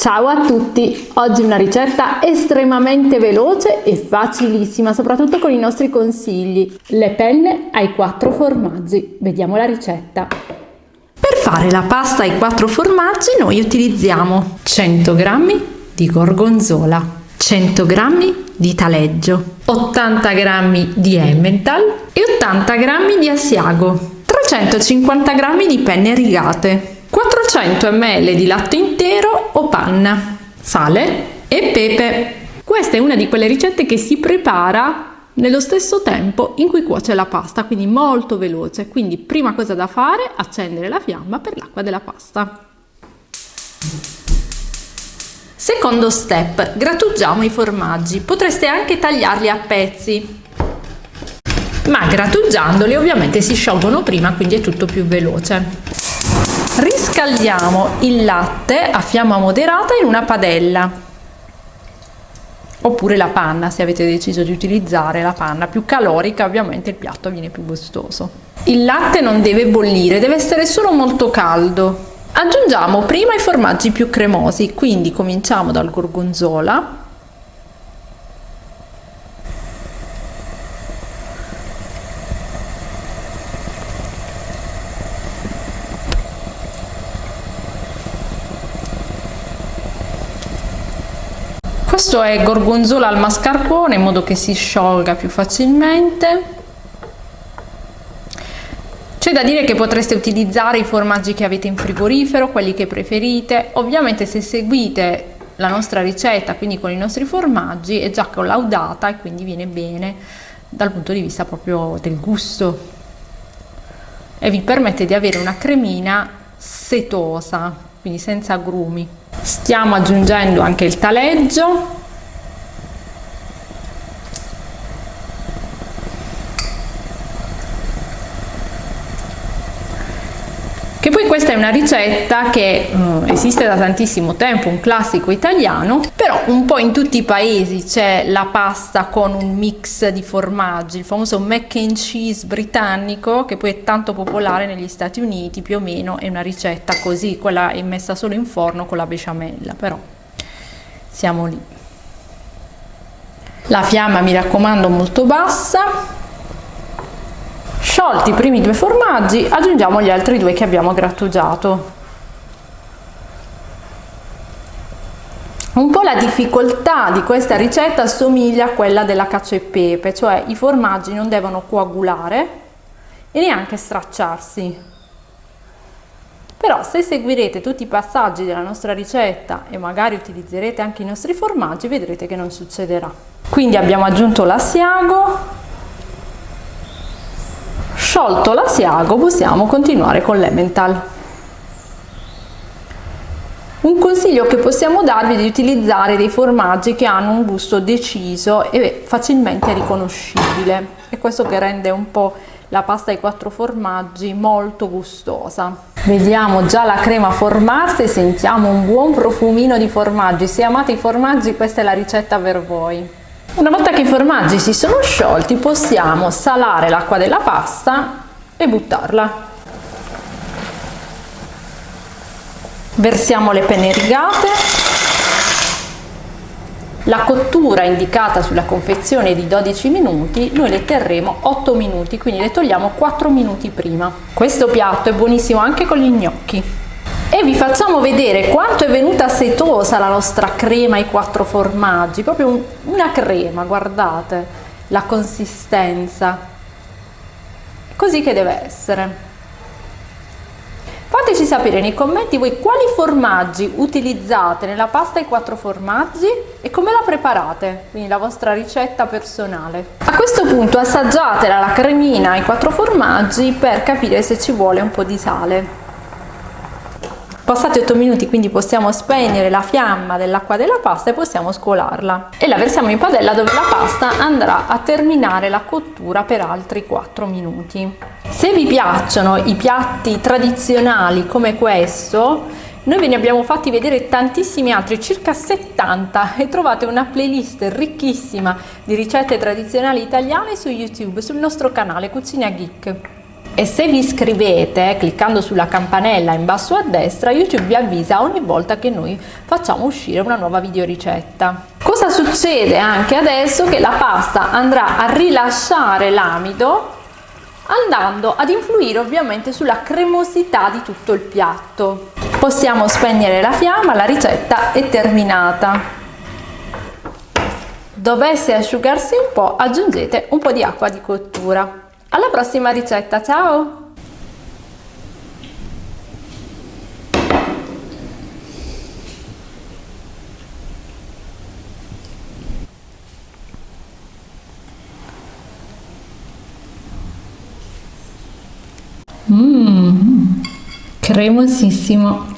Ciao a tutti! Oggi una ricetta estremamente veloce e facilissima, soprattutto con i nostri consigli. Le penne ai 4 formaggi. Vediamo la ricetta. Per fare la pasta ai 4 formaggi noi utilizziamo 100 g di gorgonzola, 100 g di taleggio, 80 g di Emmental e 80 g di Asiago, 350 g di penne rigate, 400 ml di latte intero o panna, sale e pepe. Questa è una di quelle ricette che si prepara nello stesso tempo in cui cuoce la pasta, quindi molto veloce. Quindi prima cosa da fare, accendere la fiamma per l'acqua della pasta. Secondo step, grattugiamo i formaggi. Potreste anche tagliarli a pezzi, ma grattugiandoli ovviamente si sciolgono prima, quindi è tutto più veloce. Riscaldiamo il latte a fiamma moderata in una padella, oppure la panna se avete deciso di utilizzare la panna più calorica, ovviamente il piatto viene più gustoso. Il latte non deve bollire, deve essere solo molto caldo. Aggiungiamo prima i formaggi più cremosi, quindi cominciamo dal gorgonzola. Questo è gorgonzola al mascarpone in modo che si sciolga più facilmente. C'è da dire che potreste utilizzare i formaggi che avete in frigorifero, quelli che preferite. Ovviamente se seguite la nostra ricetta, quindi con i nostri formaggi, è già collaudata e quindi viene bene dal punto di vista proprio del gusto e vi permette di avere una cremina setosa, quindi senza agrumi. Stiamo aggiungendo anche il taleggio, che poi questa è una ricetta che esiste da tantissimo tempo, un classico italiano, però un po' in tutti i paesi c'è la pasta con un mix di formaggi, il famoso mac and cheese britannico, che poi è tanto popolare negli Stati Uniti. Più o meno è una ricetta così, quella è messa solo in forno con la besciamella, però siamo lì. La fiamma, mi raccomando, molto bassa. Sciolti i primi 2 formaggi, aggiungiamo gli altri 2 che abbiamo grattugiato. Un po' la difficoltà di questa ricetta assomiglia a quella della cacio e pepe, cioè i formaggi non devono coagulare e neanche stracciarsi. Però se seguirete tutti i passaggi della nostra ricetta e magari utilizzerete anche i nostri formaggi, vedrete che non succederà. Quindi abbiamo aggiunto l'asiago. Sciolto l'asiago, possiamo continuare con l'Emmental. Un consiglio che possiamo darvi è di utilizzare dei formaggi che hanno un gusto deciso e facilmente riconoscibile, è questo che rende un po' la pasta ai 4 formaggi molto gustosa. Vediamo già la crema formarsi e sentiamo un buon profumino di formaggi. Se amate i formaggi, questa è la ricetta per voi. Una volta che i formaggi si sono sciolti, possiamo salare l'acqua della pasta e buttarla. Versiamo le penne rigate. La cottura indicata sulla confezione è di 12 minuti, noi le terremo 8 minuti, quindi le togliamo 4 minuti prima. Questo piatto è buonissimo anche con gli gnocchi. E vi facciamo vedere quanto è venuta setosa la nostra crema ai 4 formaggi, proprio una crema, guardate la consistenza, così che deve essere. Fateci sapere nei commenti voi quali formaggi utilizzate nella pasta ai 4 formaggi e come la preparate, quindi la vostra ricetta personale. A questo punto assaggiatela la cremina ai 4 formaggi per capire se ci vuole un po' di sale. Passati 8 minuti, quindi possiamo spegnere la fiamma dell'acqua della pasta e possiamo scolarla e la versiamo in padella dove la pasta andrà a terminare la cottura per altri 4 minuti. Se vi piacciono i piatti tradizionali come questo, noi ve ne abbiamo fatti vedere tantissimi altri, circa 70, e trovate una playlist ricchissima di ricette tradizionali italiane su YouTube, sul nostro canale Cucina Geek. E se vi iscrivete cliccando sulla campanella in basso a destra, YouTube vi avvisa ogni volta che noi facciamo uscire una nuova videoricetta. Cosa succede anche adesso? Che la pasta andrà a rilasciare l'amido, andando ad influire ovviamente sulla cremosità di tutto il piatto. Possiamo spegnere la fiamma, la ricetta è terminata. Dovesse asciugarsi un po', aggiungete un po' di acqua di cottura. Alla prossima ricetta, ciao! Cremosissimo!